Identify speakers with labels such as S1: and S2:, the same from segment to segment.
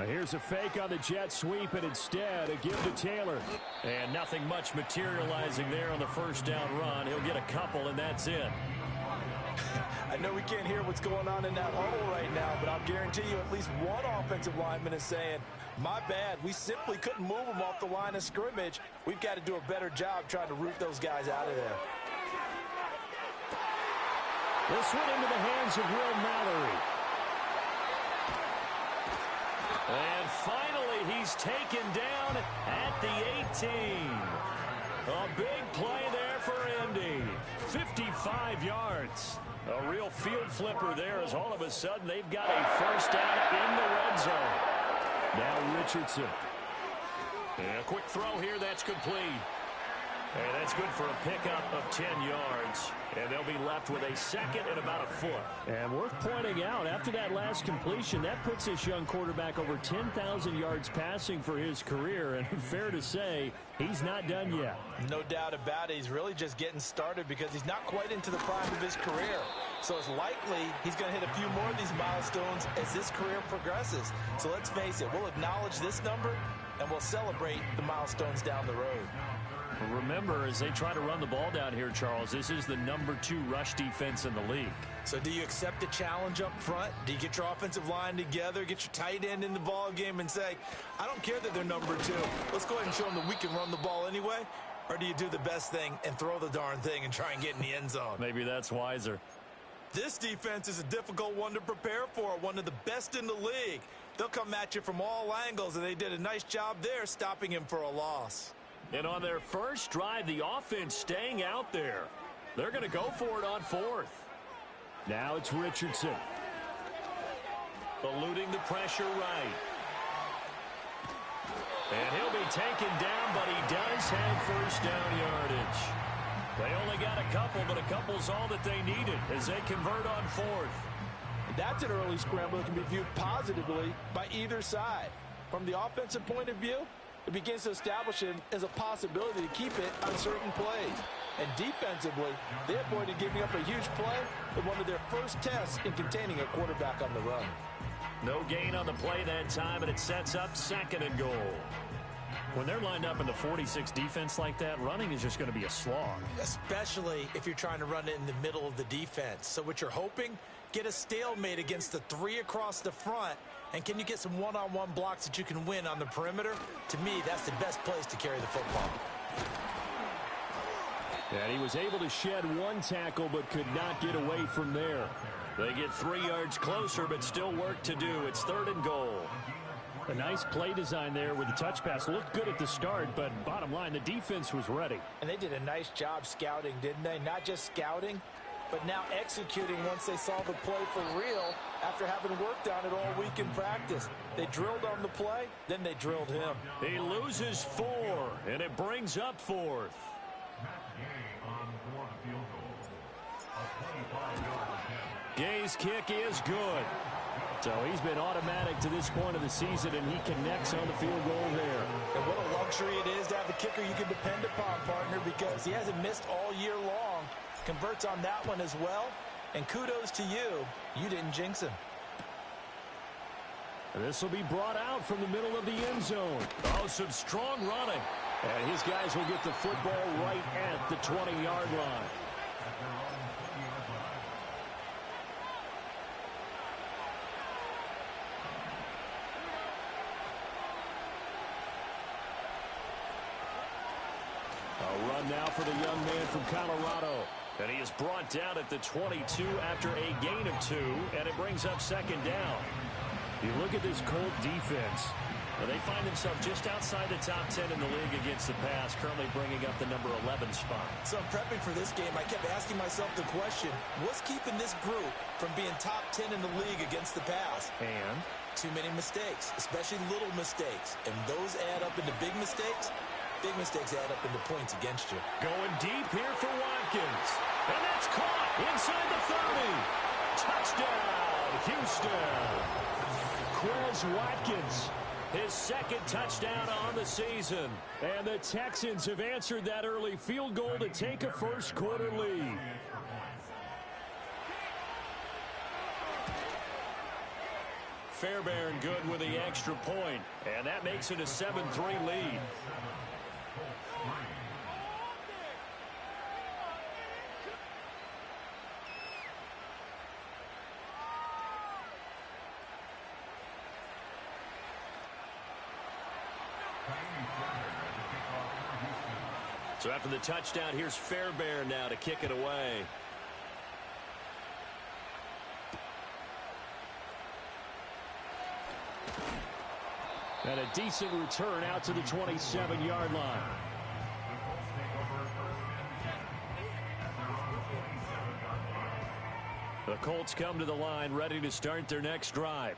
S1: Here's a fake on the jet sweep, and instead a give to Taylor. And nothing much materializing there on the first down run. He'll get a couple, and that's it.
S2: I know we can't hear what's going on in that huddle right now, but I'll guarantee you at least one offensive lineman is saying, my bad, we simply couldn't move them off the line of scrimmage. We've got to do a better job trying to root those guys out of there.
S1: This one into the hands of Will Mallory. And finally, he's taken down at the 18. A big play there for Indy. 55 yards. A real field flipper there as all of a sudden they've got a first down in the red zone. Now Richardson. And a quick throw here, that's complete. And that's good for a pickup of 10 yards. And they'll be left with a second and about a foot. And worth pointing out, after that last completion, that puts this young quarterback over 10,000 yards passing for his career. And fair to say, he's not done yet.
S2: No doubt about it. He's really just getting started because he's not quite into the prime of his career. So it's likely he's going to hit a few more of these milestones as this career progresses. So let's face it, we'll acknowledge this number and we'll celebrate the milestones down the road.
S1: Remember, as they try to run the ball down here, Charles, this is the #2 rush defense in the league.
S2: So do you accept the challenge up front? Do you get your offensive line together, get your tight end in the ball game and say, I don't care that they're #2. Let's go ahead and show them that we can run the ball anyway? Or do you do the best thing and throw the darn thing and try and get in the end zone?
S1: Maybe that's wiser.
S2: This defense is a difficult one to prepare for, one of the best in the league. They'll come at you from all angles, and they did a nice job there stopping him for a loss.
S1: And on their first drive, the offense staying out there. They're going to go for it on 4th. Now it's Richardson. Eluding the pressure right. And he'll be taken down, but he does have first down yardage. They only got a couple, but a couple's all that they needed as they convert on 4th.
S2: That's an early scramble that can be viewed positively by either side. From the offensive point of view, it begins to establish him as a possibility to keep it on certain plays. And defensively, they avoided giving up a huge play in one of their first tests in containing a quarterback on the run.
S1: No gain on the play that time, and it sets up 2nd and goal. When they're lined up in the 46 defense like that, running is just going to be a slog.
S2: Especially if you're trying to run it in the middle of the defense. So what you're hoping, get a stalemate against the 3 across the front. And can you get some one-on-one blocks that you can win on the perimeter? To me, that's the best place to carry the football.
S1: And he was able to shed 1 tackle but could not get away from there. They get 3 yards closer but still work to do. It's 3rd and goal. A nice play design there with the touch pass. Looked good at the start, but bottom line, the defense was ready.
S2: And they did a nice job scouting, didn't they? Not just scouting, but now executing once they saw the play for real after having worked on it all week in practice. They drilled on the play, then they drilled him.
S1: He loses 4, and it brings up 4th. Gay's kick is good. So he's been automatic to this point of the season, and he connects on the field goal there.
S2: And what a luxury it is to have a kicker you can depend upon, partner, because he hasn't missed all year long. Converts on that one as well. And kudos to you. You didn't jinx him.
S1: This will be brought out from the middle of the end zone. Oh, some strong running. And his guys will get the football right at the 20-yard line. A run now for the young man from Colorado. And he is brought down at the 22 after a gain of 2, and it brings up 2nd down. You look at this Colt defense. They find themselves just outside the top 10 in the league against the pass, currently bringing up the number 11 spot.
S2: So I'm prepping for this game. I kept asking myself the question, what's keeping this group from being top 10 in the league against the pass?
S1: And?
S2: Too many mistakes, especially little mistakes. And those add up into big mistakes. Big mistakes add up into points against you.
S1: Going deep here for Watkins. And that's caught inside the 30. Touchdown, Houston. Quez Watkins, his 2nd touchdown on the season. And the Texans have answered that early field goal to take a first-quarter lead. Fairbairn good with the extra point, and that makes it a 7-3 lead. So after the touchdown, here's Fairbairn now to kick it away. And a decent return out to the 27-yard line. The Colts come to the line ready to start their next drive.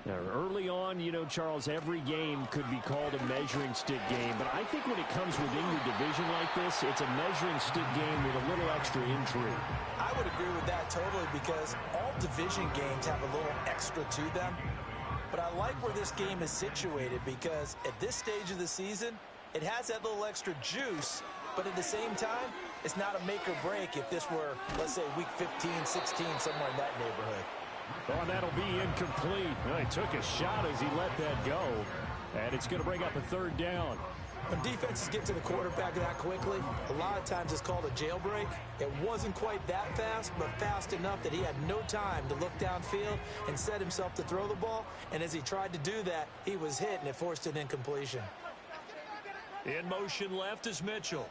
S1: Now, early on, you know, Charles, every game could be called a measuring stick game. But I think when it comes within your division like this, it's a measuring stick game with a little extra intrigue.
S2: I would agree with that totally because all division games have a little extra to them. But I like where this game is situated because at this stage of the season, it has that little extra juice. But at the same time, it's not a make or break if this were, let's say, week 15, 16, somewhere in that neighborhood.
S1: Oh, and that'll be incomplete. Well, he took a shot as he let that go. And it's going to bring up a third down.
S2: When defenses get to the quarterback that quickly, a lot of times it's called a jailbreak. It wasn't quite that fast, but fast enough that he had no time to look downfield and set himself to throw the ball. And as he tried to do that, he was hit, and it forced an incompletion.
S1: In motion left is Mitchell.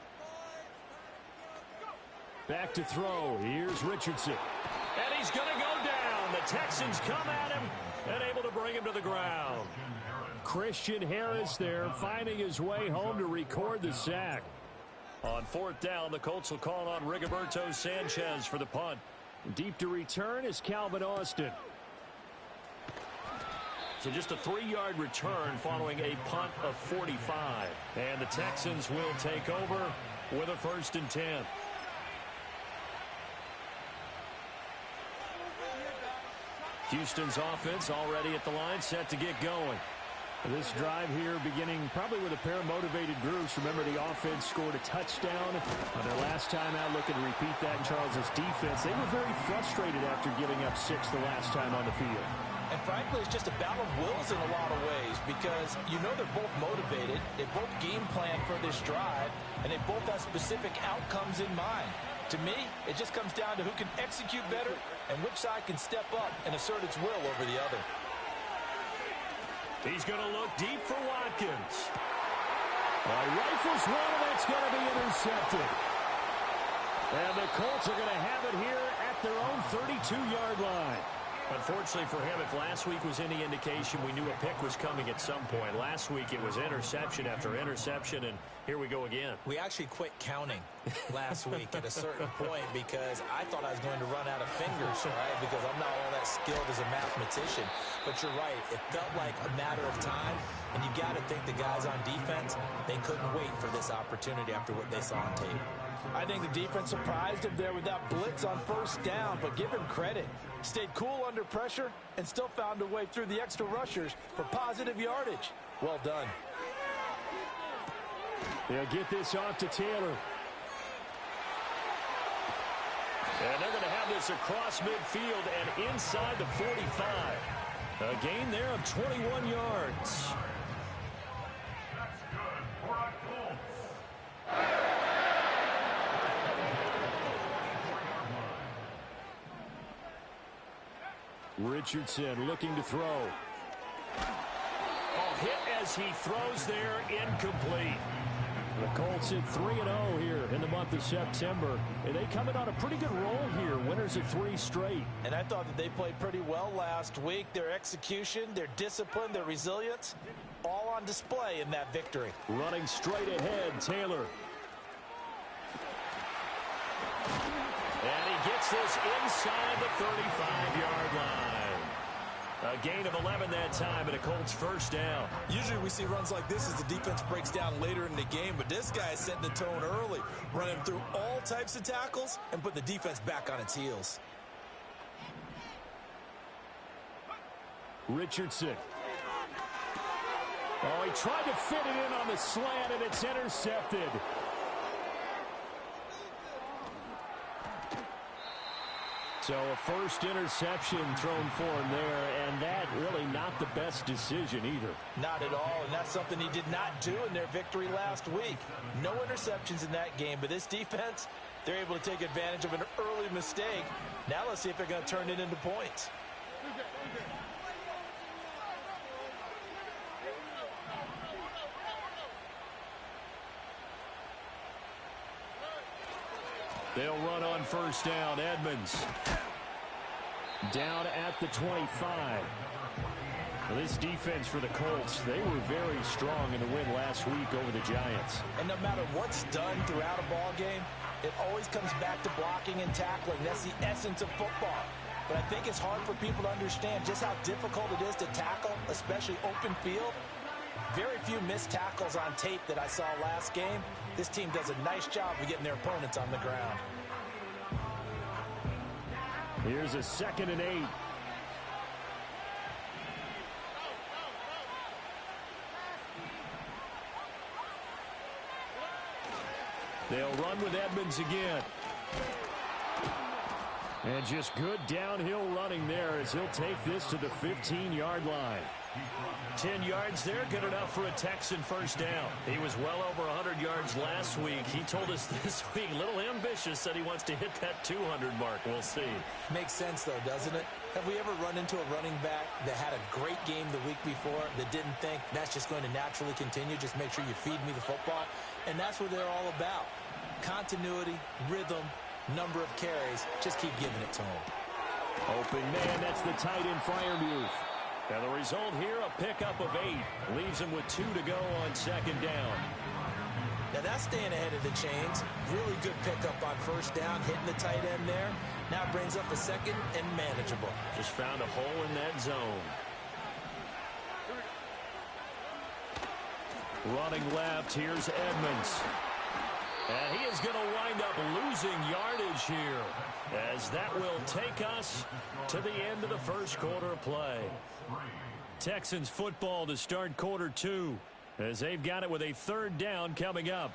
S1: Back to throw. Here's Richardson. And he's going to go down. The Texans come at him and able to bring him to the ground. Christian Harris there finding his way home to record the sack. On fourth down, the Colts will call on Rigoberto Sanchez for the punt. Deep to return is Calvin Austin. So just a 3-yard return following a punt of 45. And the Texans will take over with a 1st and 10. Houston's offense already at the line, set to get going. This drive here beginning probably with a pair of motivated groups. Remember, the offense scored a touchdown on their last time out, looking to repeat that in Charles's defense. They were very frustrated after giving up 6 the last time on the field.
S2: And frankly, it's just a battle of wills in a lot of ways because you know they're both motivated, they both game plan for this drive, and they both have specific outcomes in mind. To me, it just comes down to who can execute better and which side can step up and assert its will over the other.
S1: He's going to look deep for Watkins. Rifles one, and that's going to be intercepted. And the Colts are going to have it here at their own 32-yard line. Unfortunately for him, if last week was any indication, we knew a pick was coming at some point. Last week it was interception after interception, and here we go again.
S2: We actually quit counting last week at a certain point because I thought I was going to run out of fingers, right? Because I'm not all that skilled as a mathematician. But you're right. It felt like a matter of time, and you got to think the guys on defense, they couldn't wait for this opportunity after what they saw on tape. I think the defense surprised him there with that blitz on 1st down, but give him credit. Stayed cool under pressure and still found a way through the extra rushers for positive yardage. Well done.
S1: They'll get this off to Taylor. And they're going to have this across midfield and inside the 45. A gain there of 21 yards. Richardson looking to throw. Oh, hit as he throws there, incomplete. The Colts at 3-0 here in the month of September. And they come in on a pretty good roll here, winners of 3 straight.
S2: And I thought that they played pretty well last week. Their execution, their discipline, their resilience, all on display in that victory.
S1: Running straight ahead, Taylor. And he gets this inside the 35-yard line. A gain of 11 that time, and a Colts 1st down.
S2: Usually we see runs like this as the defense breaks down later in the game, but this guy is setting the tone early, running through all types of tackles and put the defense back on its heels.
S1: Richardson. Oh, he tried to fit it in on the slant, and it's intercepted. So a 1st interception thrown for him there, and that really not the best decision either.
S2: Not at all, and that's something he did not do in their victory last week. No interceptions in that game, but this defense, they're able to take advantage of an early mistake. Now let's see if they're going to turn it into points.
S1: They'll run on first down. Edmonds down at the 25. This defense for the Colts, they were very strong in the win last week over the Giants.
S2: And no matter what's done throughout a ball game, it always comes back to blocking and tackling. That's the essence of football. But I think it's hard for people to understand just how difficult it is to tackle, especially open field. Very few missed tackles on tape that I saw last game. This team does a nice job of getting their opponents on the ground.
S1: Here's a 2nd and 8. They'll run with Edmonds again. And just good downhill running there as he'll take this to the 15-yard line. 10 yards there, good enough for a Texan first down. He was well over 100 yards last week. He told us this week, a little ambitious, said he wants to hit that 200 mark. We'll see.
S2: Makes sense, though, doesn't it? Have we ever run into a running back that had a great game the week before that didn't think that's just going to naturally continue? Just make sure you feed me the football. And that's what they're all about. Continuity, rhythm, number of carries. Just keep giving it to him.
S1: Open man, that's the tight end Freiermuth. And the result here, a pickup of 8. Leaves him with 2 to go on 2nd down.
S2: Now that's staying ahead of the chains. Really good pickup on first down, hitting the tight end there. Now brings up a 2nd and manageable.
S1: Just found a hole in that zone. Running left, here's Edmonds. And he is going to wind up losing yardage here, as that will take us to the end of the first quarter of play. Texans football to start quarter 2, as they've got it with a 3rd down coming up.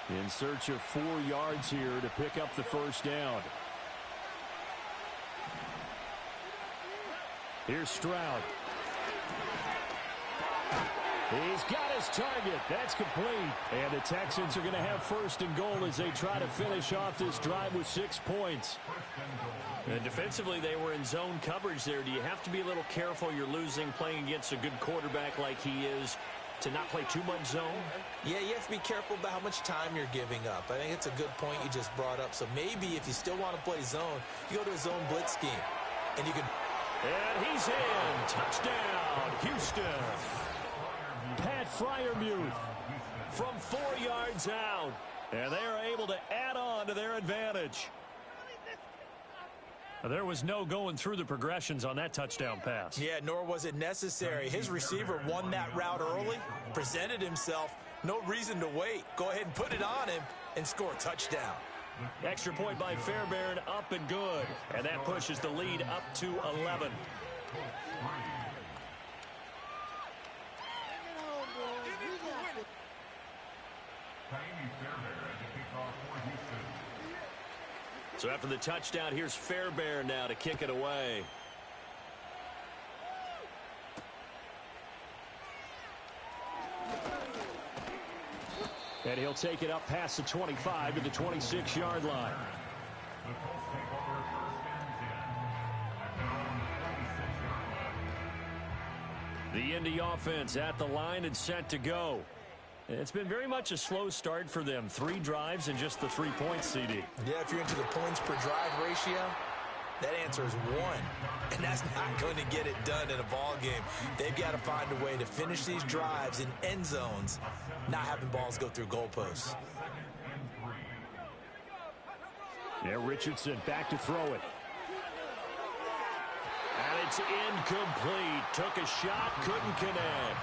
S1: In search of 4 yards here to pick up the first down. Here's Stroud. He's got his target. That's complete. And the Texans are going to have 1st and goal as they try to finish off this drive with 6 points. And defensively, they were in zone coverage there. Do you have to be a little careful? You're losing playing against a good quarterback like he is, to not play too much zone?
S2: Yeah, you have to be careful about how much time you're giving up. I think it's a good point you just brought up. So maybe if you still want to play zone, you go to a zone blitz scheme. And you can...
S1: And he's in. Touchdown, Houston. Pat Freiermuth from 4 yards out. And they are able to add on to their advantage. There was no going through the progressions on that touchdown pass.
S2: Yeah, nor was it necessary. His receiver won that route early, presented himself. No reason to wait. Go ahead and put it on him and score a touchdown.
S1: Extra point by Fairbairn, up and good. And that pushes the lead up to 11. So after the touchdown, here's Fairbairn now to kick it away. And he'll take it up past the 25 to the 26-yard line. The Indy offense at the line and set to go. It's been very much a slow start for them. 3 drives and just the 3 points, CD.
S2: Yeah, if you're into the points per drive ratio, that answer is 1. And that's not going to get it done in a ball game. They've got to find a way to finish these drives in end zones, not having balls go through goalposts.
S1: Yeah, Richardson back to throw it. And it's incomplete. Took a shot, couldn't connect.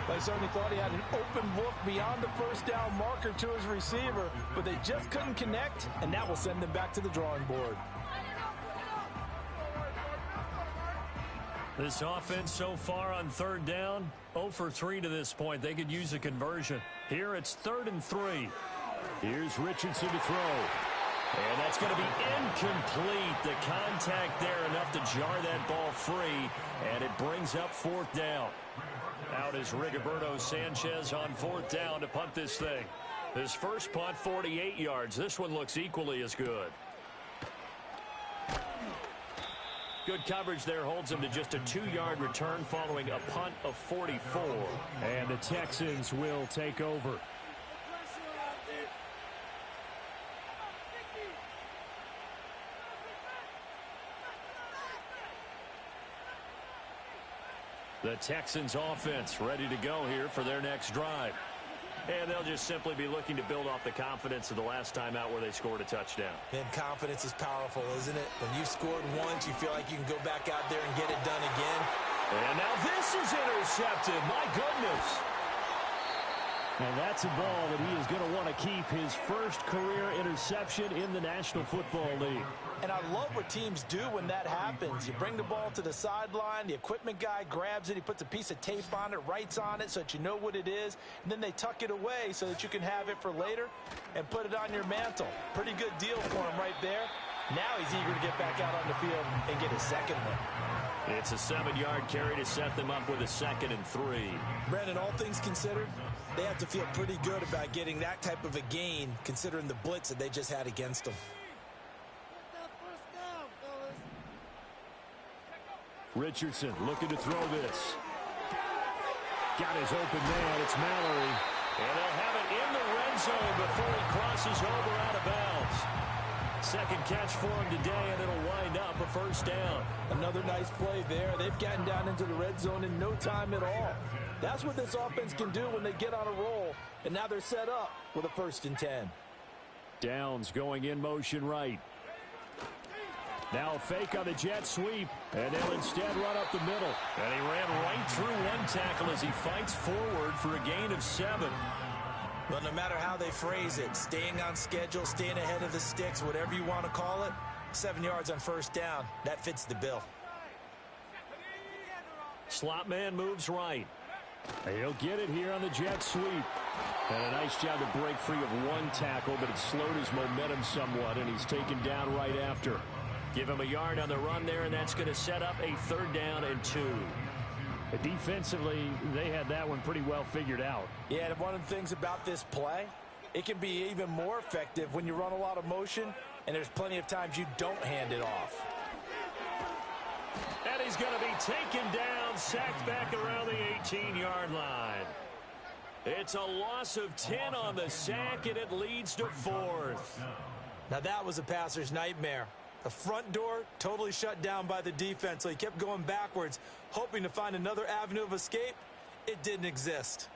S2: They certainly thought he had an open look beyond the first down marker to his receiver, but they just couldn't connect, and that will send them back to the drawing board.
S1: This offense so far on third down, 0 for 3 to this point. They could use a conversion. Here it's 3rd and 3.
S3: Here's Richardson to throw.
S1: And that's going to be incomplete. The contact there enough to jar that ball free, and it brings up 4th down. Out is Rigoberto Sanchez on 4th down to punt this thing. His first punt, 48 yards. This one looks equally as good. Good coverage there holds him to just a 2-yard return following a punt of 44.
S3: And the Texans will take over.
S1: The Texans offense ready to go here for their next drive. And they'll just simply be looking to build off the confidence of the last time out where they scored a touchdown.
S2: And confidence is powerful, isn't it? When you've scored once, you feel like you can go back out there and get it done again.
S1: And now this is intercepted. My goodness.
S3: And that's a ball that he is going to want to keep, his first career interception in the National Football League.
S2: And I love what teams do when that happens. You bring the ball to the sideline, the equipment guy grabs it, he puts a piece of tape on it, writes on it so that you know what it is, and then they tuck it away so that you can have it for later and put it on your mantle. Pretty good deal for him right there. Now he's eager to get back out on the field and get his second one.
S1: It's a 7-yard carry to set them up with a 2nd and 3.
S2: Brandon, all things considered, they have to feel pretty good about getting that type of a gain considering the blitz that they just had against them.
S3: Richardson looking to throw this. Got his open man. It's Mallory.
S1: And they'll have it in the red zone before he crosses over out of bounds. Second catch for him today, and it'll wind up a 1st down.
S2: Another nice play there. They've gotten down into the red zone in no time at all. That's what this offense can do when they get on a roll. And now they're set up with a 1st and 10.
S3: Downs going in motion right. Now a fake on the jet sweep, and they'll instead run up the middle.
S1: And he ran right through one tackle as he fights forward for a gain of 7.
S2: But no matter how they phrase it, staying on schedule, staying ahead of the sticks, whatever you want to call it, 7 yards on 1st down, that fits the bill.
S1: Slot man moves right.
S3: He'll get it here on the jet sweep. And a nice job to break free of one tackle, but it slowed his momentum somewhat, and he's taken down right after.
S1: Give him a yard on the run there, and that's going to set up a 3rd down and 2.
S3: Defensively, they had that one pretty well figured out.
S2: Yeah, and one of the things about this play, it can be even more effective when you run a lot of motion, and there's plenty of times you don't hand it off.
S1: And he's going to be taken down, sacked back around the 18-yard line. It's a loss of 10 on the sack, and it leads to 4th.
S2: Now that was a passer's nightmare. The front door totally shut down by the defense, so he kept going backwards, hoping to find another avenue of escape. It didn't exist.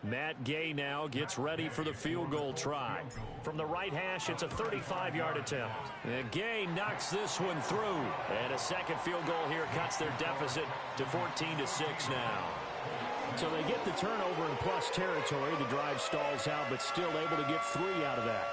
S1: Matt Gay now gets ready for the field goal try. From the right hash, it's a 35-yard attempt. And Gay knocks this one through. And a second field goal here cuts their deficit to 14-6 now.
S3: So they get the turnover in plus territory. The drive stalls out, but still able to get 3 out of that.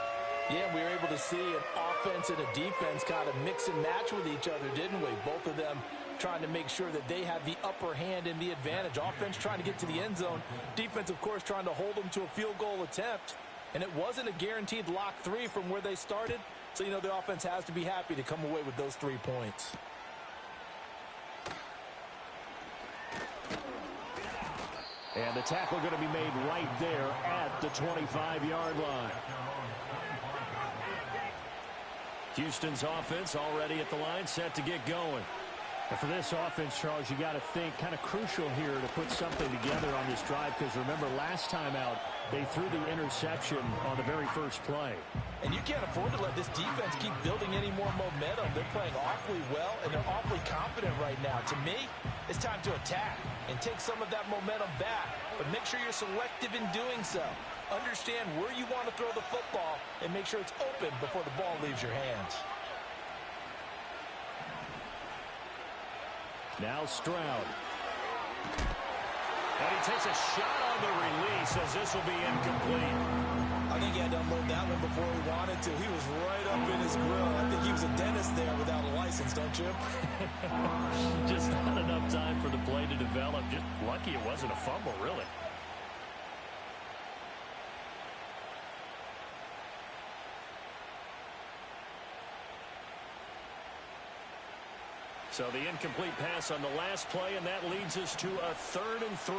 S2: Yeah, we were able to see an offense and a defense kind of mix and match with each other, didn't we? Both of them trying to make sure that they have the upper hand and the advantage. Offense trying to get to the end zone. Defense, of course, trying to hold them to a field goal attempt. And it wasn't a guaranteed lock 3 from where they started. So, you know, the offense has to be happy to come away with those 3 points.
S3: And the tackle going to be made right there at the 25-yard line.
S1: Houston's offense already at the line, set to get going.
S3: And for this offense, Charles, you got to think kind of crucial here to put something together on this drive, because remember last time out they threw the interception on the very first play.
S2: And you can't afford to let this defense keep building any more momentum. They're playing awfully well, and they're awfully confident right now. To me, it's time to attack and take some of that momentum back, but make sure you're selective in doing so. Understand where you want to throw the football and make sure it's open before the ball leaves your hands.
S3: Now Stroud.
S1: And he takes a shot on the release as this will be incomplete.
S2: I think he had to unload that one before he wanted to. He was right up in his grill. I think he was a dentist there without a license, don't you?
S3: Just not enough time for the play to develop. Just lucky it wasn't a fumble, really. So the incomplete pass on the last play, and that leads us to a 3rd and 3.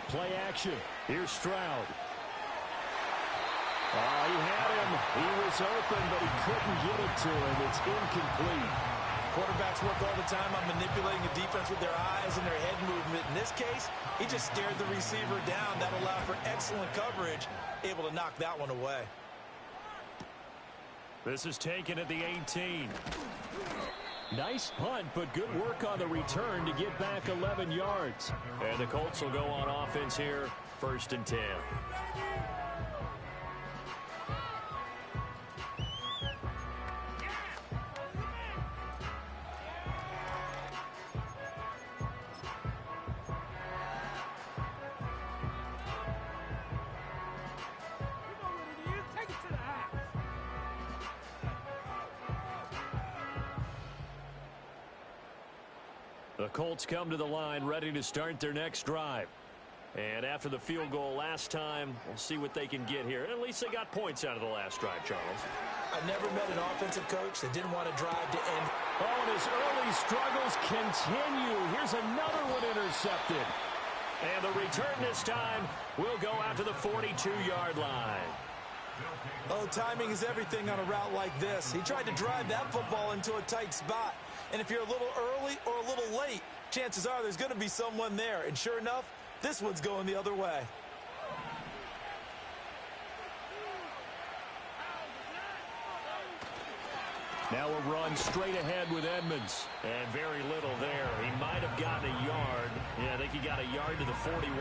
S3: Play action. Here's Stroud. Oh, he had him. He was open, but he couldn't get it to him. It's incomplete.
S2: Quarterbacks work all the time on manipulating a defense with their eyes and their head movement. In this case, he just stared the receiver down. That allowed for excellent coverage, able to knock that one away.
S3: This is taken at the 18. Nice punt, but good work on the return to get back 11 yards. And the Colts will go on offense here, 1st and 10. The Colts come to the line ready to start their next drive. And after the field goal last time, we'll see what they can get here. At least they got points out of the last drive, Charles.
S2: I've never met an offensive coach that didn't want to drive to end.
S3: Oh, and his early struggles continue. Here's another one intercepted. And the return this time will go out to the 42-yard line.
S2: Oh, timing is everything on a route like this. He tried to drive that football into a tight spot. And if you're a little early or a little late, chances are there's going to be someone there. And sure enough, this one's going the other way.
S3: Now a run straight ahead with Edmonds. And very little there. He might have gotten a yard. Yeah, I think he got a yard to the 41.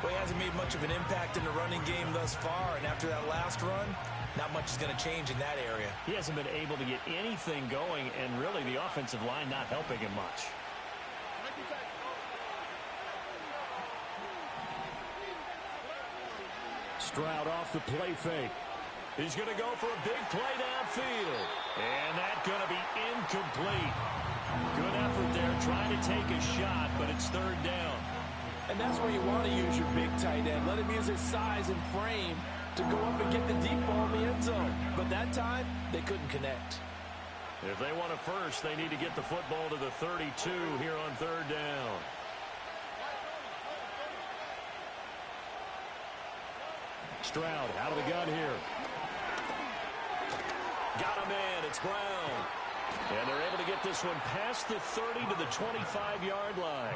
S2: Well, he hasn't made much of an impact in the running game thus far. And after that last run, not much is going to change in that area.
S3: He hasn't been able to get anything going, and really the offensive line not helping him much. Stroud off the play fake. He's going to go for a big play downfield. And that's going to be incomplete. Good effort there trying to take a shot, but it's 3rd down.
S2: And that's where you want to use your big tight end. Let him use his size and frame to go up and get the deep ball in the end zone. But that time, they couldn't connect.
S3: If they want a first, they need to get the football to the 32 here on 3rd down. Stroud out of the gun here. Got him in. It's Brown. And they're able to get this one past the 30 to the 25-yard line.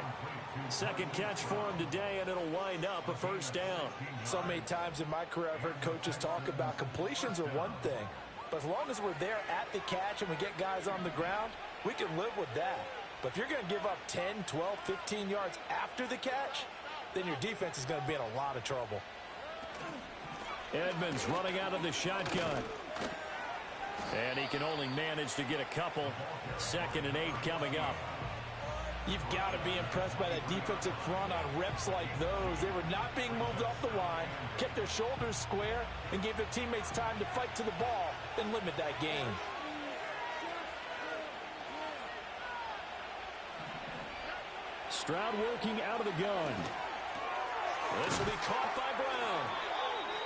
S3: Second catch for him today, and it'll wind up a 1st down.
S2: So many times in my career, I've heard coaches talk about completions are one thing. But as long as we're there at the catch and we get guys on the ground, we can live with that. But if you're going to give up 10, 12, 15 yards after the catch, then your defense is going to be in a lot of trouble.
S3: Edmonds running out of the shotgun. And he can only manage to get a couple. 2nd and 8 coming up.
S2: You've got to be impressed by that defensive front on reps like those. They were not being moved off the line, kept their shoulders square, and gave their teammates time to fight to the ball and limit that gain.
S3: Stroud working out of the gun. This will be caught by Brown.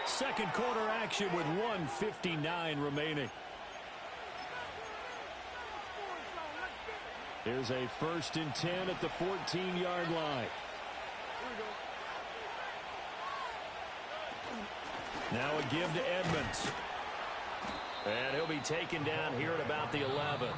S3: 2nd quarter action with 1:59 remaining. Here's a 1st and 10 at the 14-yard line. Now a give to Edmonds. And he'll be taken down here at about the 11.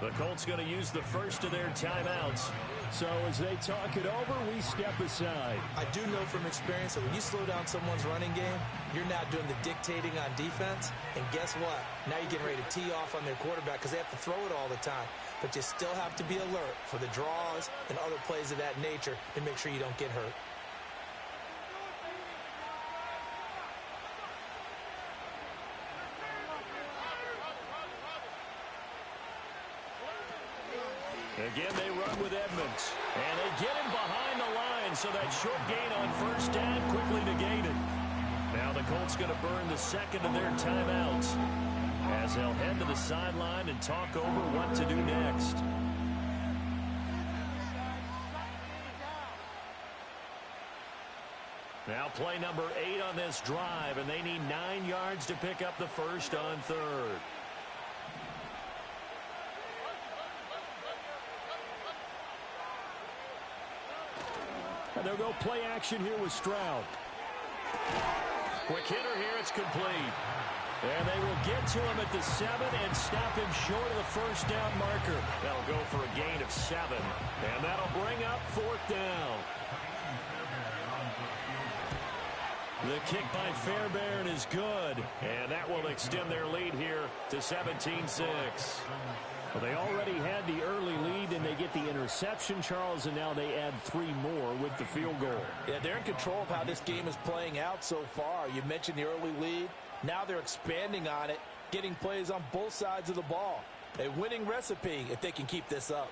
S3: The Colts going to use the first of their timeouts. So as they talk it over, we step aside.
S2: I do know from experience that when you slow down someone's running game, you're now doing the dictating on defense. And guess what? Now you're getting ready to tee off on their quarterback because they have to throw it all the time. But you still have to be alert for the draws and other plays of that nature and make sure you don't get hurt.
S3: Again, they run with Edmonds. And they get him behind the line, so that short gain on first down quickly negated. Now the Colts going to burn the second of their timeouts as they'll head to the sideline and talk over what to do next. Now play number 8 on this drive, and they need 9 yards to pick up the first on third. And they'll go play action here with Stroud. Quick hitter here, it's complete. And they will get to him at the 7 and stop him short of the first down marker. That'll go for a gain of 7. And that'll bring up fourth down. The kick by Fairbairn is good. And that will extend their lead here to 17-6. Well, they already had the early lead, and they get the interception, Charles, and now they add 3 more with the field goal.
S2: Yeah, they're in control of how this game is playing out so far. You mentioned the early lead. Now they're expanding on it, getting plays on both sides of the ball. A winning recipe if they can keep this up.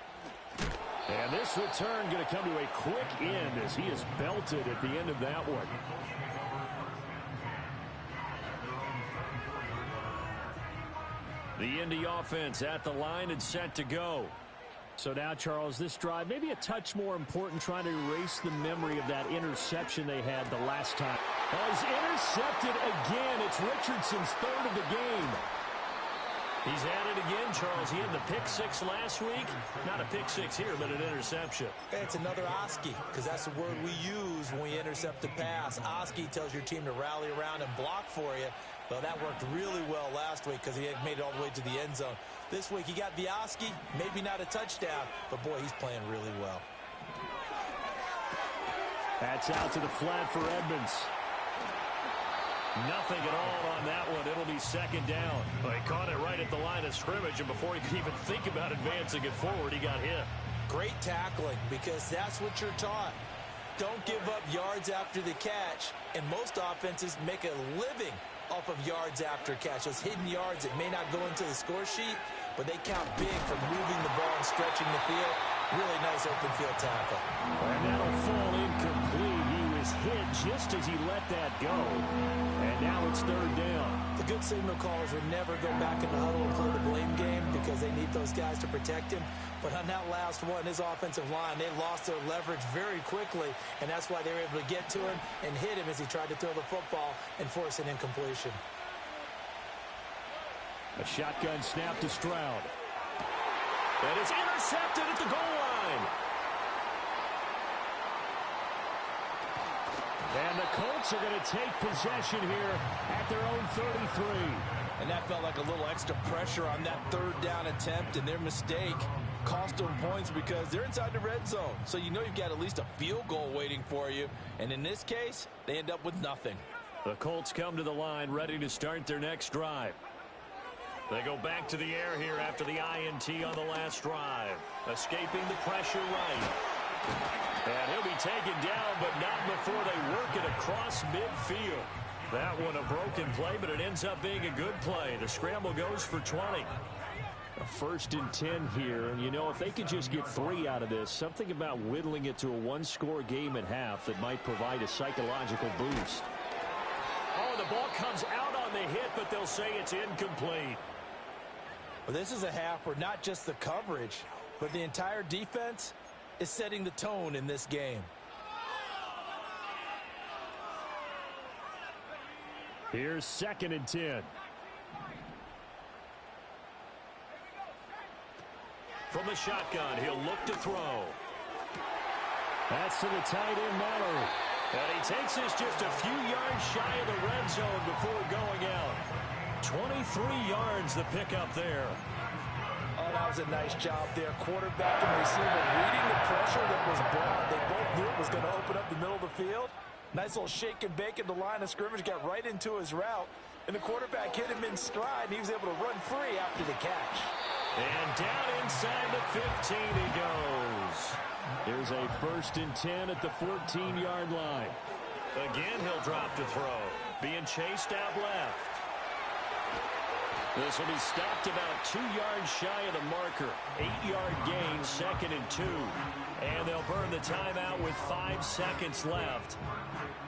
S3: And this return going to come to a quick end as he is belted at the end of that one. The Indy offense at the line and set to go. So now, Charles, this drive maybe a touch more important, trying to erase the memory of that interception they had the last time. Oh, he's intercepted again. It's Richardson's third of the game. He's at it again, Charles. He had the pick 6 last week. Not a pick 6 here, but an interception.
S2: It's another Oski, because that's the word we use when we intercept a pass. Oski tells your team to rally around and block for you. Well, that worked really well last week because he had made it all the way to the end zone. This week he got the Oski, maybe not a touchdown, but boy, he's playing really well.
S3: That's out to the flat for Edmonds. Nothing at all on that one. It'll be second down. Well, he caught it right at the line of scrimmage, and before he could even think about advancing it forward, he got hit.
S2: Great tackling, because that's what you're taught. Don't give up yards after the catch, and most offenses make a living off of yards after catch. Those hidden yards that may not go into the score sheet, but they count big for moving the ball and stretching the field. Really nice open field tackle.
S3: And that'll fall incomplete. He was hit just as he let that go. And now it's third down.
S2: The good signal callers would never go back in the huddle and play the blame game because they need those guys to protect him. But on that last one, his offensive line, they lost their leverage very quickly, and that's why they were able to get to him and hit him as he tried to throw the football and force an incompletion.
S3: A shotgun snap to Stroud. And it's intercepted at the goal line. And the Colts are going to take possession here at their own 33.
S2: And that felt like a little extra pressure on that third down attempt, and their mistake cost them points because they're inside the red zone. So you know you've got at least a field goal waiting for you. And in this case, they end up with nothing.
S3: The Colts come to the line ready to start their next drive. They go back to the air here after the INT on the last drive. Escaping the pressure right. And he'll be taken down, but not before they work it across midfield. That one a broken play, but it ends up being a good play. The scramble goes for 20. A 1st and 10 here, and you know, if they could just get 3 out of this, something about whittling it to a one-score game at half that might provide a psychological boost. Oh, the ball comes out on the hit, but they'll say it's incomplete.
S2: Well, this is a half where not just the coverage, but the entire defense is setting the tone in this game.
S3: Here's 2nd and 10. From the shotgun, he'll look to throw. That's to the tight end, Mallory. And he takes this just a few yards shy of the red zone before going out. 23 yards the pickup there.
S2: Oh, that was a nice job there. Quarterback and receiver reading the pressure that was brought. They both knew it was going to open up the middle of the field. Nice little shake and bake at the line of scrimmage, got right into his route. And the quarterback hit him in stride, and he was able to run free after the catch.
S3: And down inside the 15 he goes. There's a 1st and 10 at the 14-yard line. Again, he'll drop to throw. Being chased out left. This will be stopped about 2 yards shy of the marker. 8-yard gain, 2nd and 2. And they'll burn the timeout with 5 seconds left.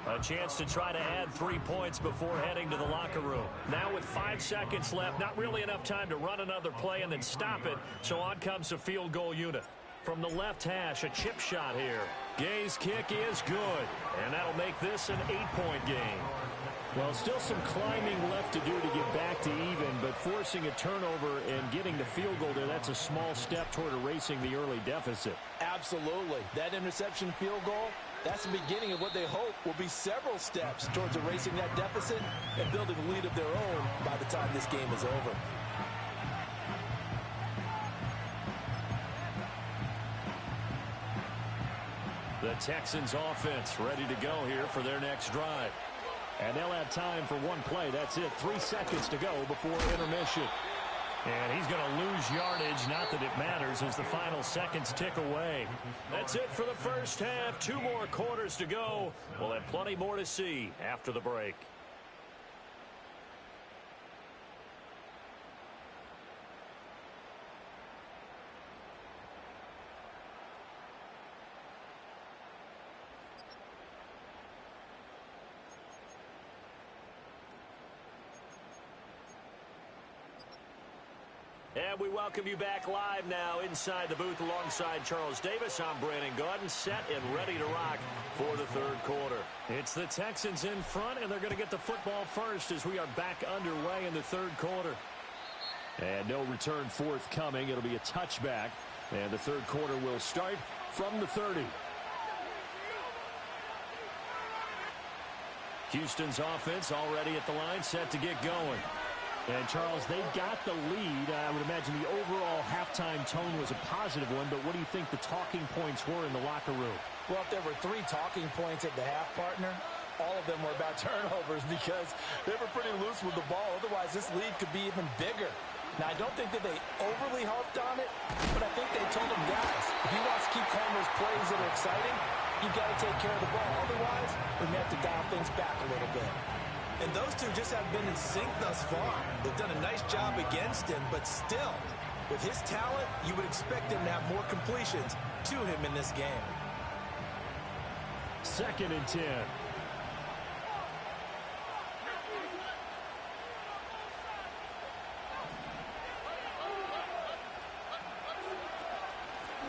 S3: A chance to try to add 3 points before heading to the locker room. Now with 5 seconds left, not really enough time to run another play and then stop it. So on comes the field goal unit. From the left hash, a chip shot here. Gay's kick is good. And that'll make this an 8-point game. Well, still some climbing left to do to get back to even, but forcing a turnover and getting the field goal there, that's a small step toward erasing the early deficit.
S2: Absolutely. That interception field goal, that's the beginning of what they hope will be several steps towards erasing that deficit and building a lead of their own by the time this game is over.
S3: The Texans offense ready to go here for their next drive. And they'll have time for one play. That's it. 3 seconds to go before intermission. And he's going to lose yardage. Not that it matters as the final seconds tick away. That's it for the first half. 2 more quarters to go. We'll have plenty more to see after the break. And we welcome you back live now inside the booth alongside Charles Davis. I'm Brandon Gaudin, set and ready to rock for the third quarter. It's the Texans in front, and they're going to get the football first as we are back underway in the third quarter. And no return forthcoming. It'll be a touchback, and the third quarter will start from the 30. Houston's offense already at the line, set to get going. And, Charles, they got the lead. I would imagine the overall halftime tone was a positive one, but what do you think the talking points were in the locker room?
S2: Well, if there were 3 talking points at the half, partner, all of them were about turnovers because they were pretty loose with the ball. Otherwise, this lead could be even bigger. Now, I don't think that they overly harped on it, but I think they told them, guys, if you want to keep calling those plays that are exciting, you got to take care of the ball. Otherwise, we may have to dial things back a little bit. And those two just haven't been in sync thus far. They've done a nice job against him, but still, with his talent, you would expect him to have more completions to him in this game.
S3: 2nd and 10.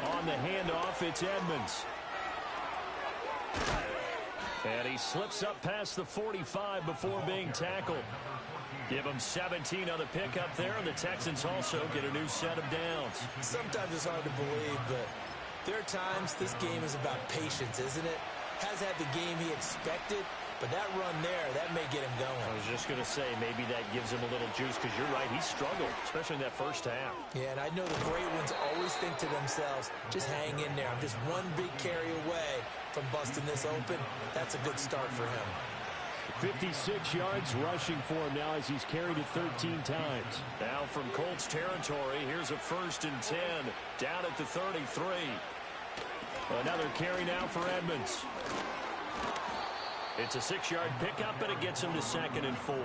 S3: On the handoff, it's Edmonds. And he slips up past the 45 before being tackled. Give him 17 on the pickup there, and the Texans also get a new set of downs.
S2: Sometimes it's hard to believe, but there are times this game is about patience, isn't it? Has had the game he expected, but that run there, that may get him going.
S3: I was just going to say, maybe that gives him a little juice, because you're right, he struggled, especially in that first half.
S2: Yeah, and I know the great ones always think to themselves, just hang in there. I'm just one big carry away from busting this open. That's a good start for him.
S3: 56 yards rushing for him now as he's carried it 13 times. Now from Colts territory, here's a 1st and 10 down at the 33. Another carry now for Edmonds. It's a 6-yard pickup, and it gets him to 2nd and 4.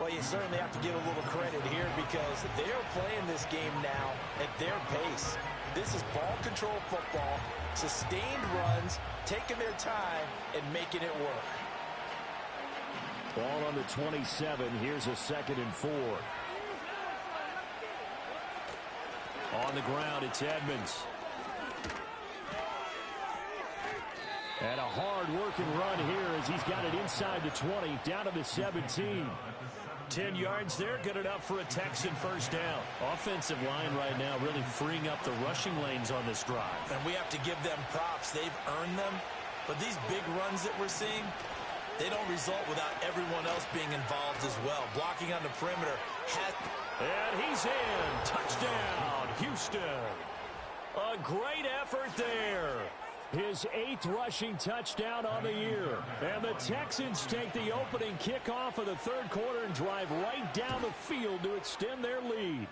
S2: Well, you certainly have to give a little credit here because they're playing this game now at their pace. This is ball control football, sustained runs, taking their time, and making it work.
S3: Ball on the 27. Here's a 2nd and 4. On the ground, it's Edmonds. And a hard-working run here as he's got it inside the 20, down to the 17. 10 yards there, good enough for a Texan first down. Offensive line right now really freeing up the rushing lanes on this drive.
S2: And we have to give them props. They've earned them. But these big runs that we're seeing, they don't result without everyone else being involved as well. Blocking on the perimeter has...
S3: And he's in. Touchdown, Houston. A great effort there. His 8th rushing touchdown on the year. And the Texans take the opening kickoff of the third quarter and drive right down the field to extend their lead.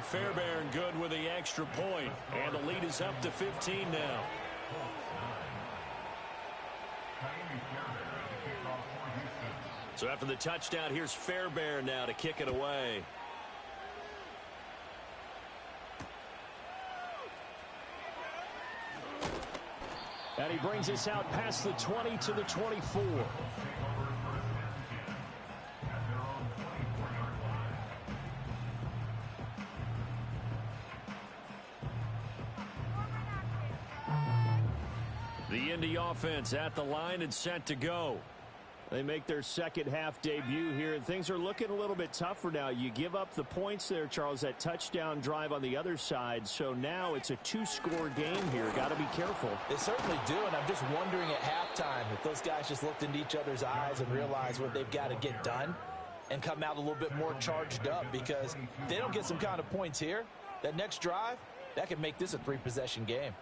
S3: Fairbairn good with the extra point, and the lead is up to 15 now. So after the touchdown, here's Fairbairn now to kick it away.
S1: And he brings us out past the 20 to the 24. The Indy offense at the line and set to go. They make their second half debut here, and things are looking a little bit tougher now. You give up the points there, Charles, that touchdown drive on the other side. So now it's a two-score game here. Got to be careful.
S2: They certainly do, and I'm just wondering at halftime if those guys just looked into each other's eyes and realized what they've got to get done and come out a little bit more charged up, because if they don't get some kind of points here, that next drive, that could make this a three-possession game.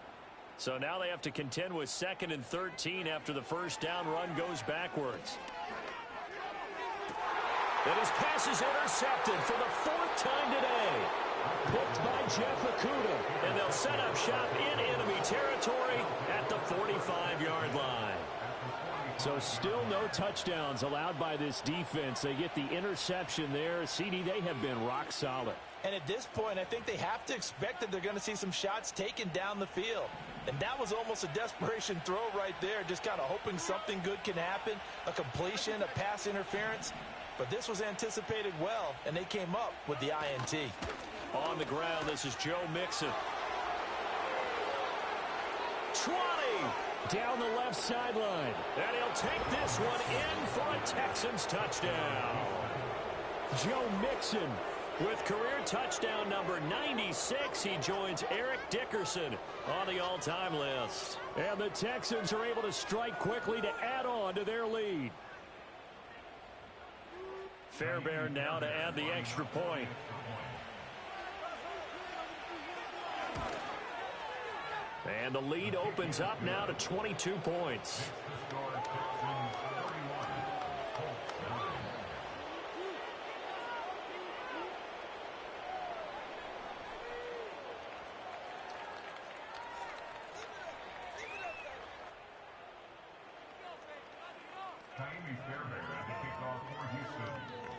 S1: So now they have to contend with 2nd and 13 after the first down run goes backwards. And his pass is intercepted for the 4th time today. Picked by Jeff Okudah. And they'll set up shop in enemy territory at the 45-yard line. So still no touchdowns allowed by this defense. They get the interception there. CD, they have been rock solid.
S2: And at this point, I think they have to expect that they're going to see some shots taken down the field. And that was almost a desperation throw right there, just kind of hoping something good can happen, a completion, a pass interference. But this was anticipated well, and they came up with the INT.
S1: On the ground, this is Joe Mixon. 20 down the left sideline. And he'll take this one in for a Texans touchdown. Joe Mixon with career touchdown number 96. He joins Eric Dickerson on the all-time list. And the Texans are able to strike quickly to add on to their lead. Fairbairn now to add the extra point. And the lead opens up now to 22 points.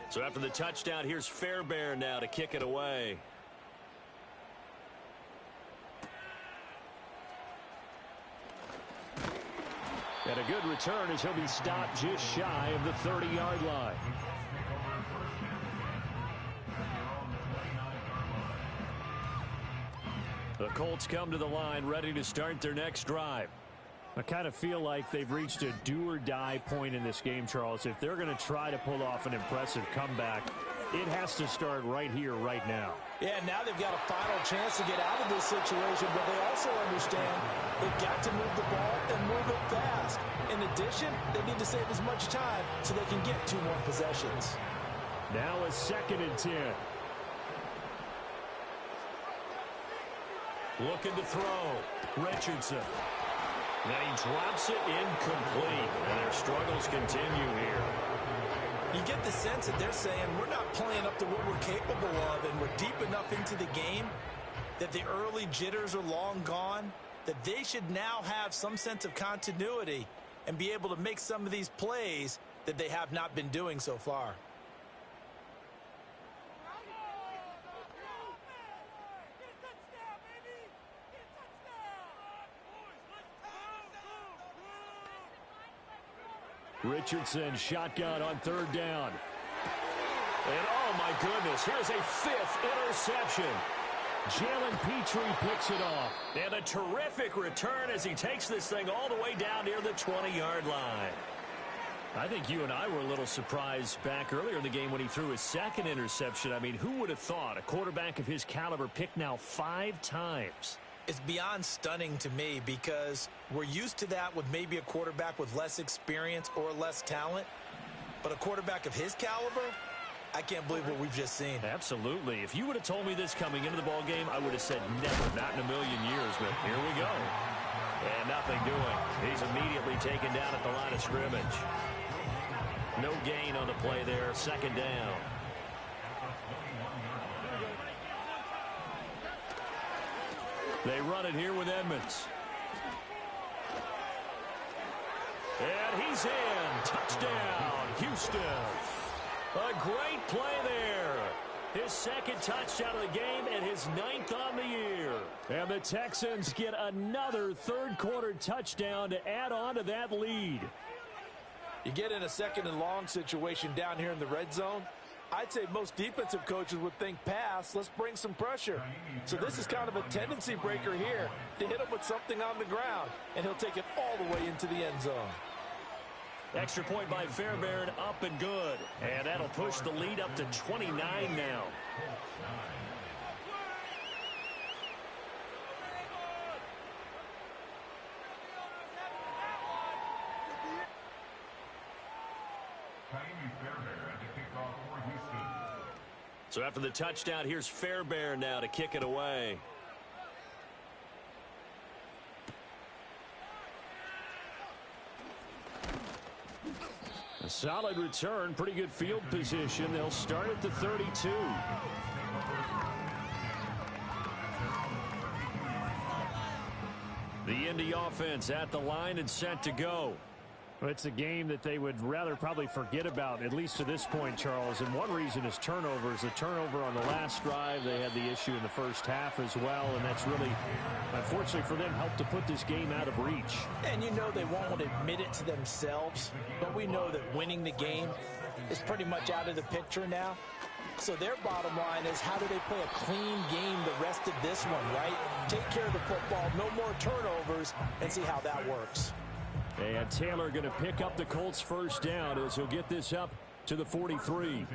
S1: So after the touchdown, here's Fairbairn now to kick it away. And a good return as he'll be stopped just shy of the 30-yard line. The Colts come to the line ready to start their next drive. I kind of feel like they've reached a do-or-die point in this game, Charles. If they're going to try to pull off an impressive comeback, it has to start right here, right now.
S2: Yeah, now they've got a final chance to get out of this situation, but they also understand they've got to move the ball and move it fast. In addition, they need to save as much time so they can get 2 more possessions.
S1: Now a 2nd and 10. Looking to throw. Richardson. And he drops it incomplete. And their struggles continue here.
S2: You get the sense that they're saying we're not playing up to what we're capable of, and we're deep enough into the game that the early jitters are long gone, that they should now have some sense of continuity and be able to make some of these plays that they have not been doing so far.
S1: Richardson shotgun on 3rd down. And oh my goodness, here's a 5th interception. Jalen Petrie picks it off. And a terrific return as he takes this thing all the way down near the 20-yard line. I think you and I were a little surprised back earlier in the game when he threw his 2nd interception. I mean, who would have thought a quarterback of his caliber picked now 5 times?
S2: It's beyond stunning to me, because we're used to that with maybe a quarterback with less experience or less talent. But a quarterback of his caliber, I can't believe what we've just seen.
S1: Absolutely. If you would have told me this coming into the ball game, I would have said never, not in a million years. But here we go. And nothing doing. He's immediately taken down at the line of scrimmage. No gain on the play there. 2nd down. They run it here with Edmonds. And he's in. Touchdown, Houston. A great play there. His second touchdown of the game and his 9th on the year. And the Texans get another third-quarter touchdown to add on to that lead.
S2: You get in a second and long situation down here in the red zone. I'd say most defensive coaches would think pass, let's bring some pressure. So this is kind of a tendency breaker here to hit him with something on the ground, and he'll take it all the way into the end zone.
S1: Extra point by Fairbairn, up and good. And that'll push the lead up to 29 now. So after the touchdown, here's Fairbairn now to kick it away. A solid return, pretty good field position. They'll start at the 32. The Indy offense at the line and set to go.
S3: It's a game that they would rather probably forget about, at least to this point, Charles. And one reason is turnovers. The turnover on the last drive, they had the issue in the first half as well. And that's really, unfortunately for them, helped to put this game out of reach.
S2: And you know they won't admit it to themselves, but we know that winning the game is pretty much out of the picture now. So their bottom line is, how do they play a clean game the rest of this one, right? Take care of the football, no more turnovers, and see how that works.
S1: And Taylor going to pick up the Colts' first down as he'll get this up to the 43.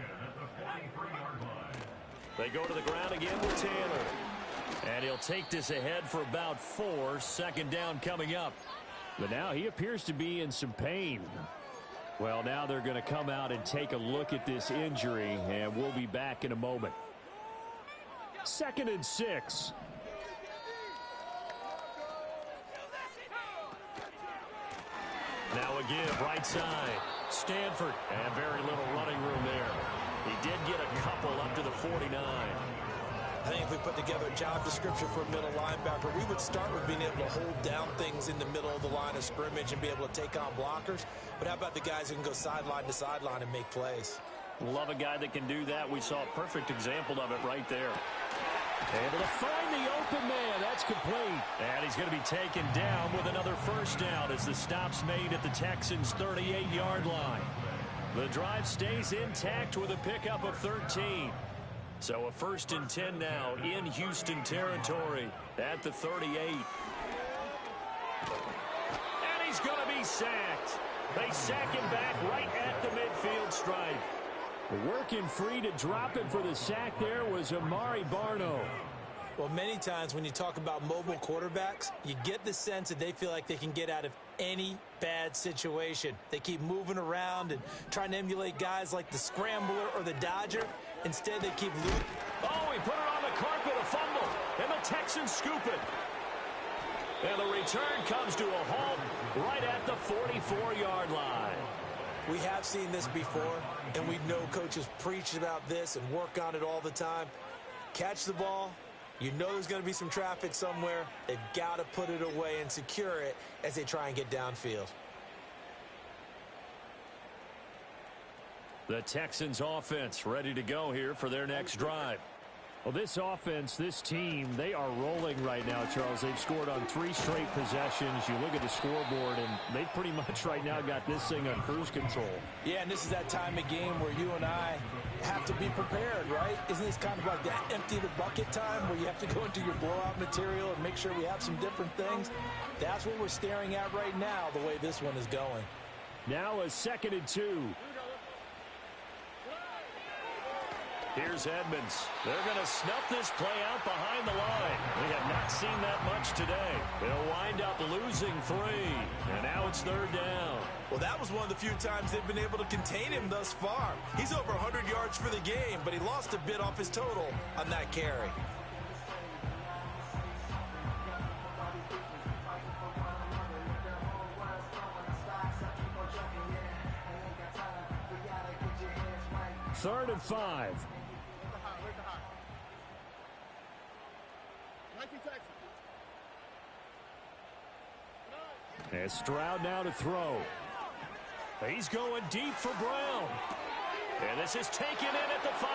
S1: They go to the ground again with Taylor. And he'll take this ahead for about 4. Second down coming up.
S3: But now he appears to be in some pain. Well, now they're going to come out and take a look at this injury, and we'll be back in a moment. 2nd and 6.
S1: Now a give, right side. Stanford, and very little running room there. He did get a couple up to the 49.
S2: I think if we put together a job description for a middle linebacker, we would start with being able to hold down things in the middle of the line of scrimmage and be able to take on blockers. But how about the guys who can go sideline to sideline and make plays?
S1: Love a guy that can do that. We saw a perfect example of it right there. Able to find the open man. That's complete. And he's going to be taken down with another first down as the stop's made at the Texans' 38-yard line. The drive stays intact with a pickup of 13. So a 1st and 10 now in Houston territory at the 38. And he's going to be sacked. They sack him back right at the midfield stripe.
S3: Working free to drop him for the sack there was Amari Barno.
S2: Well, many times when you talk about mobile quarterbacks, you get the sense that they feel like they can get out of any bad situation. They keep moving around and trying to emulate guys like the Scrambler or the Dodger. Instead, they keep loose.
S1: Oh, he put it on the carpet, a fumble, and the Texans scoop it. And the return comes to a halt right at the 44-yard line.
S2: We have seen this before, and we know coaches preach about this and work on it all the time. Catch the ball. You know there's going to be some traffic somewhere. They've got to put it away and secure it as they try and get downfield.
S1: The Texans offense ready to go here for their next drive.
S3: Well, this offense, this team, they are rolling right now, Charles. They've scored on 3 straight possessions. You look at the scoreboard, and they pretty much right now got this thing on cruise control.
S2: Yeah, and this is that time of game where you and I have to be prepared, right? Isn't this kind of like that empty the bucket time where you have to go into your blowout material and make sure we have some different things? That's what we're staring at right now, the way this one is going.
S3: Now a 2nd and 2.
S1: Here's Edmonds. They're going to snuff this play out behind the line. We have not seen that much today. They'll wind up losing 3. And now it's 3rd down.
S2: Well, that was one of the few times they've been able to contain him thus far. He's over 100 yards for the game, but he lost a bit off his total on that carry.
S3: Third and 5. And Stroud now to throw. He's going deep for Brown. And this is taken in at the 5.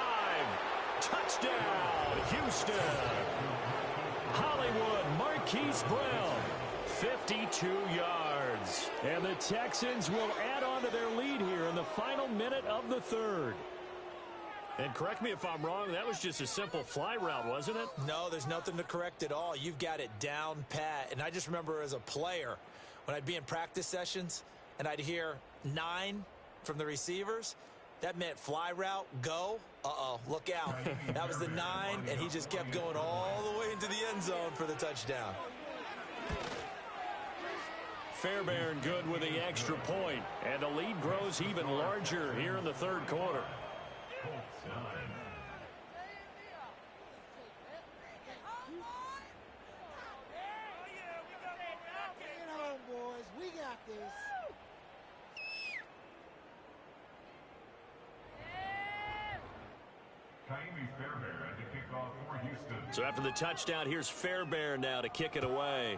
S3: Touchdown, Houston. Hollywood Marquise Brown, 52 yards. And the Texans will add on to their lead here in the final minute of the third. And correct me if I'm wrong, that was just a simple fly route, wasn't it?
S2: No, there's nothing to correct at all. You've got it down pat. And I just remember as a player, when I'd be in practice sessions and I'd hear 9 from the receivers, that meant fly route, go. Uh-oh, look out. That was the 9, and he just kept going all the way into the end zone for the touchdown.
S3: Fairbairn good with the extra point, and the lead grows even larger here in the third quarter. So after the touchdown, here's Fairbairn now to kick it away.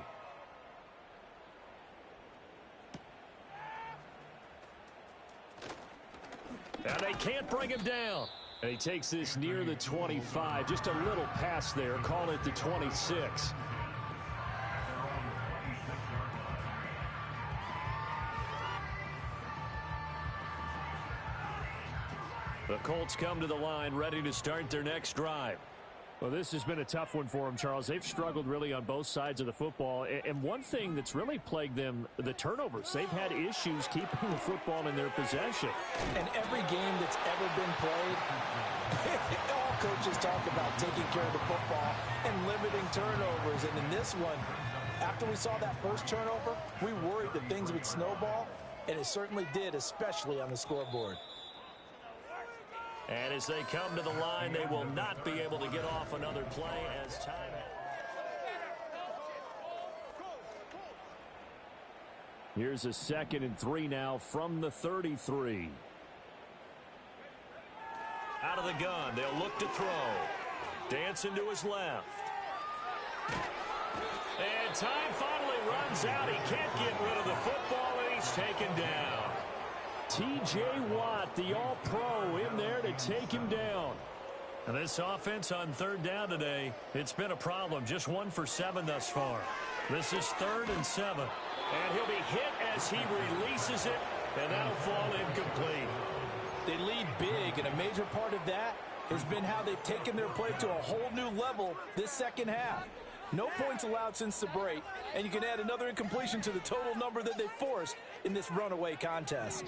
S3: And they can't bring him down. And he takes this near the 25. Just a little pass there. Call it the 26. The Colts come to the line, ready to start their next drive. Well, this has been a tough one for them, Charles. They've struggled really on both sides of the football. And one thing that's really plagued them, the turnovers. They've had issues keeping the football in their possession.
S2: And every game that's ever been played, all coaches talk about taking care of the football and limiting turnovers. And in this one, after we saw that first turnover, we worried that things would snowball, and it certainly did, especially on the scoreboard.
S3: And as they come to the line, they will not be able to get off another play as time. Here's a 2nd and 3 now from the 33. Out of the gun, they'll look to throw. Dancing to his left. And time finally runs out. He can't get rid of the football, and he's taken down. T.J. Watt, the all-pro, in there to take him down. And this offense on 3rd down today, it's been a problem. Just 1 for 7 thus far. This is 3rd and 7. And he'll be hit as he releases it, and that'll fall incomplete.
S2: They lead big, and a major part of that has been how they've taken their play to a whole new level this second half. No points allowed since the break, and you can add another incompletion to the total number that they forced in this runaway contest.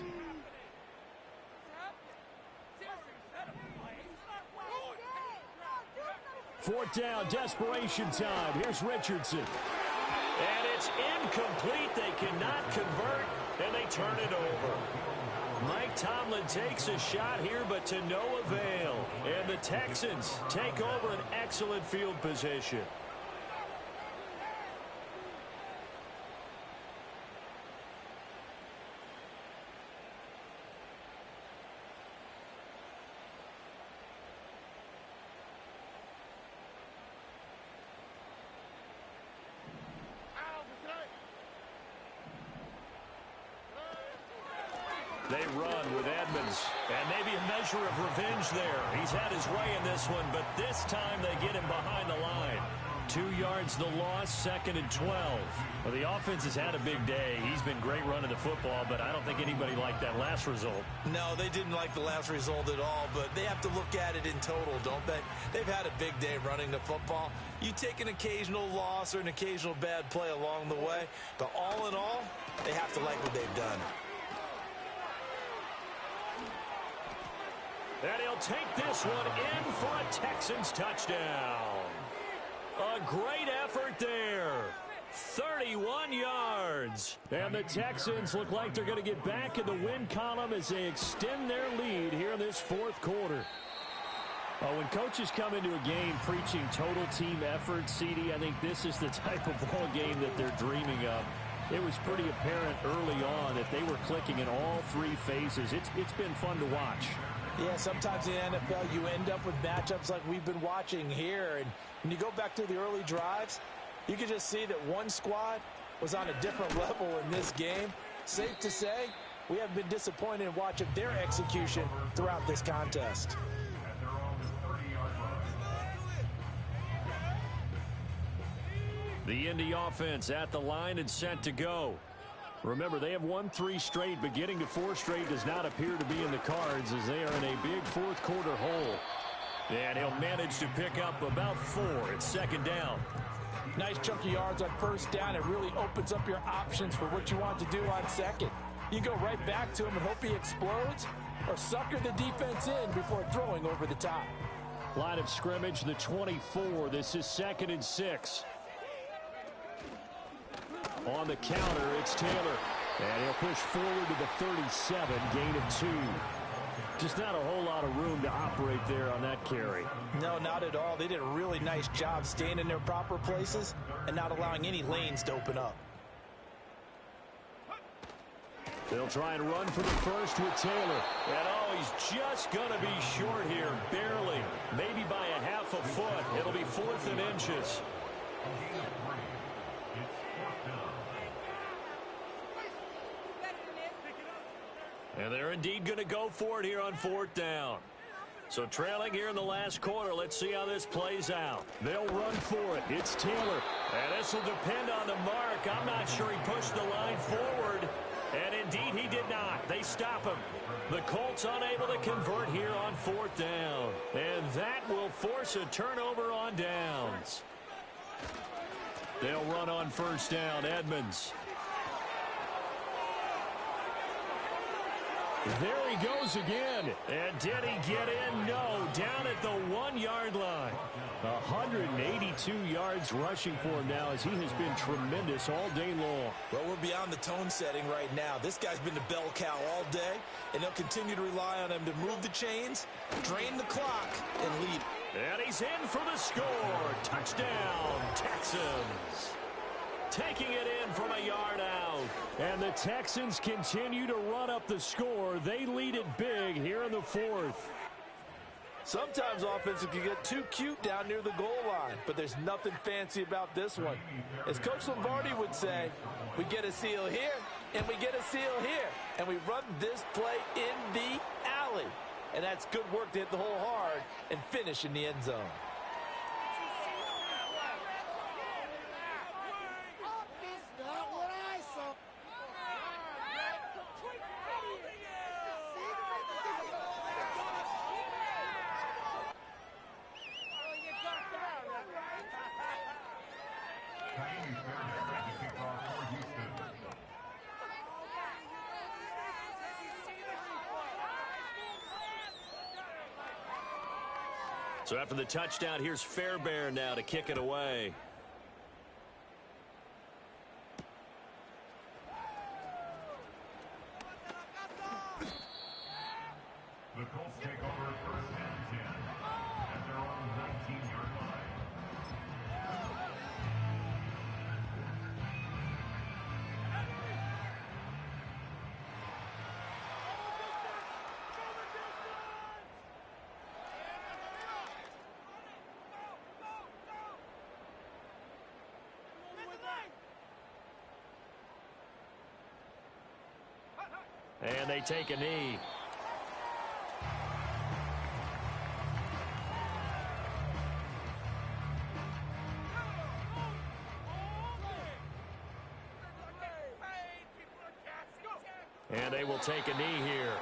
S3: 4th down, desperation time. Here's Richardson. And it's incomplete. They cannot convert, and they turn it over. Mike Tomlin takes a shot here, but to no avail. And the Texans take over an excellent field position. They run with Edmonds, and maybe a measure of revenge there. He's had his way in this one, but this time they get him behind the line. 2 yards the loss, 2nd and 12. Well, the offense has had a big day. He's been great running the football, but I don't think anybody liked that last result.
S2: No, they didn't like the last result at all, but they have to look at it in total, don't they? They've had a big day running the football. You take an occasional loss or an occasional bad play along the way, but all in all, they have to like what they've done.
S3: And he'll take this one in for a Texans touchdown. A great effort there. 31 yards. And the Texans look like they're going to get back in the win column as they extend their lead here in this 4th quarter. When coaches come into a game preaching total team effort, CD, I think this is the type of ball game that they're dreaming of. It was pretty apparent early on that they were clicking in all 3 phases. It's been fun to watch.
S2: Yeah, sometimes in the NFL you end up with matchups like we've been watching here. And when you go back to the early drives, you can just see that one squad was on a different level in this game. Safe to say, we haven't been disappointed in watching their execution throughout this contest.
S3: The Indy offense at the line and set to go. Remember, they have won 3 straight, but getting to 4 straight does not appear to be in the cards as they are in a big fourth quarter hole. And he'll manage to pick up about 4. It's second down.
S2: Nice chunky yards on first down. It really opens up your options for what you want to do on second. You go right back to him and hope he explodes, or sucker the defense in before throwing over the top.
S3: Line of scrimmage, the 24. This is 2nd and 6. On the counter, it's Taylor. And he'll push forward to the 37, gain of 2. Just not a whole lot of room to operate there on that carry.
S2: No, not at all. They did a really nice job staying in their proper places and not allowing any lanes to open up.
S3: They'll try and run for the first with Taylor. And oh, he's just going to be short here, barely. Maybe by a half a foot. It'll be 4th and inches. And they're indeed going to go for it here on 4th down. So trailing here in the last quarter, let's see how this plays out. They'll run for it. It's Taylor. And this will depend on the mark. I'm not sure he pushed the line forward. And indeed he did not. They stop him. The Colts unable to convert here on 4th down. And that will force a turnover on downs. They'll run on first down. Edmonds. There he goes again. And did he get in? No. Down at the 1-yard line. 182 yards rushing for him now as he has been tremendous all day long.
S2: Well, we're beyond the tone setting right now. This guy's been the bell cow all day, and they'll continue to rely on him to move the chains, drain the clock, and lead.
S3: And he's in for the score. Touchdown, Texans. Taking it in from a yard out. And the Texans continue to run up the score. They lead it big here in the 4th.
S2: Sometimes offenses can get too cute down near the goal line, but there's nothing fancy about this one. As Coach Lombardi would say, we get a seal here, and we get a seal here, and we run this play in the alley. And that's good work to hit the hole hard and finish in the end zone.
S3: So after the touchdown, here's Fairbairn now to kick it away.
S4: The Colts take over 1st and 10 at their own 19-yard line.
S3: And they take a knee. And they will take a knee here.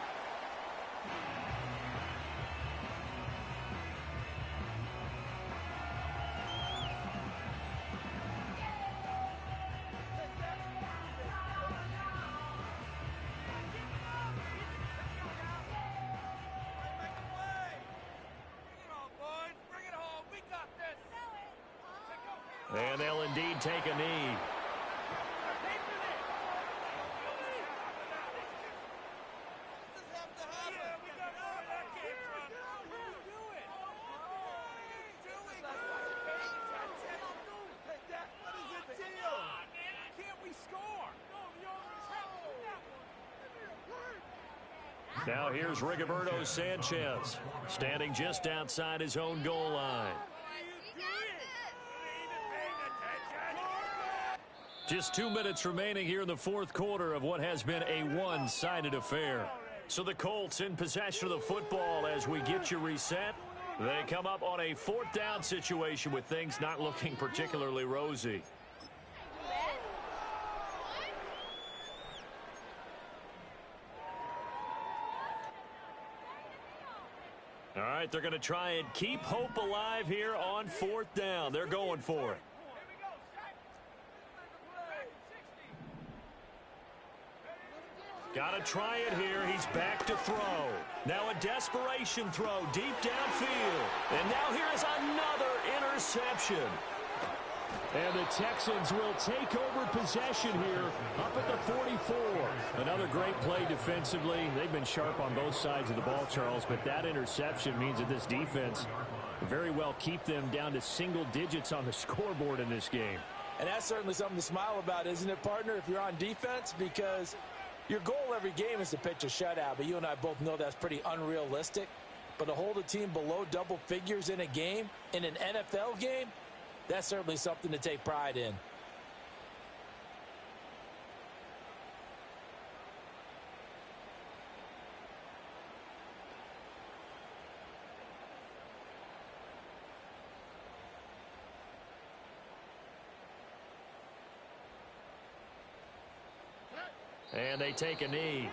S3: And they'll indeed take a knee. Now here's Rigoberto Sanchez, standing just outside his own goal line. Just 2 minutes remaining here in the fourth quarter of what has been a one-sided affair. So the Colts in possession of the football as we get you reset. They come up on a fourth down situation with things not looking particularly rosy. All right, they're going to try and keep hope alive here on fourth down. They're going for it. Got to try it here. He's back to throw. Now a desperation throw deep downfield. And now here is another interception. And the Texans will take over possession here up at the 44. Another great play defensively. They've been sharp on both sides of the ball, Charles, but that interception means that this defense very well keep them down to single digits on the scoreboard in this game.
S2: And that's certainly something to smile about, isn't it, partner, if you're on defense? Because your goal every game is to pitch a shutout, but you and I both know that's pretty unrealistic. But to hold a team below double figures in a game, in an NFL game, that's certainly something to take pride in.
S3: And they take a knee.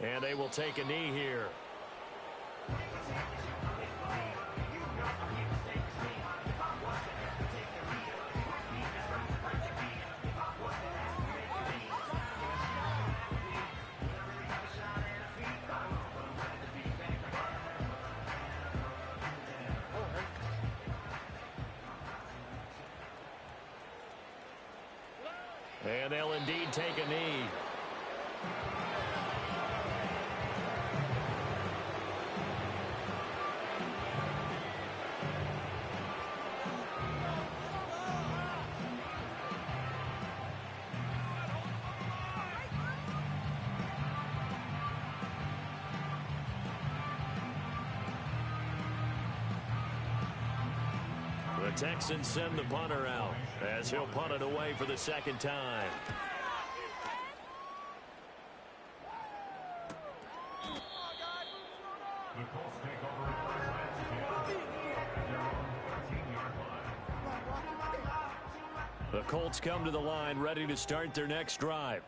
S3: And they will take a knee here. And they'll indeed take a knee. The Texans send the punter out as he'll punt it away for the second time.
S4: The Colts take over at first at their own 13-yard line.
S3: The Colts come to the line ready to start their next drive.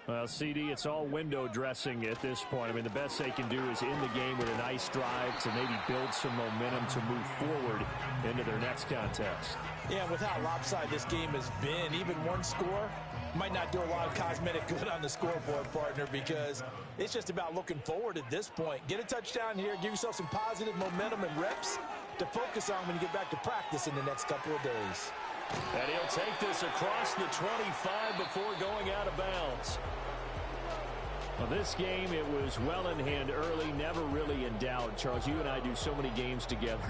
S3: Well, CD, it's all window dressing at this point. I mean, the best they can do is in the game with a nice drive to maybe build some momentum to move forward into their next contest.
S2: Yeah, with how lopsided this game has been, even one score might not do a lot of cosmetic good on the scoreboard, partner, because it's just about looking forward at this point. Get a touchdown here, give yourself some positive momentum and reps to focus on when you get back to practice in the next couple of days.
S3: And he'll take this across the 25 before going out of bounds. Well, this game, it was well in hand early, never really in doubt. Charles, you and I do so many games together.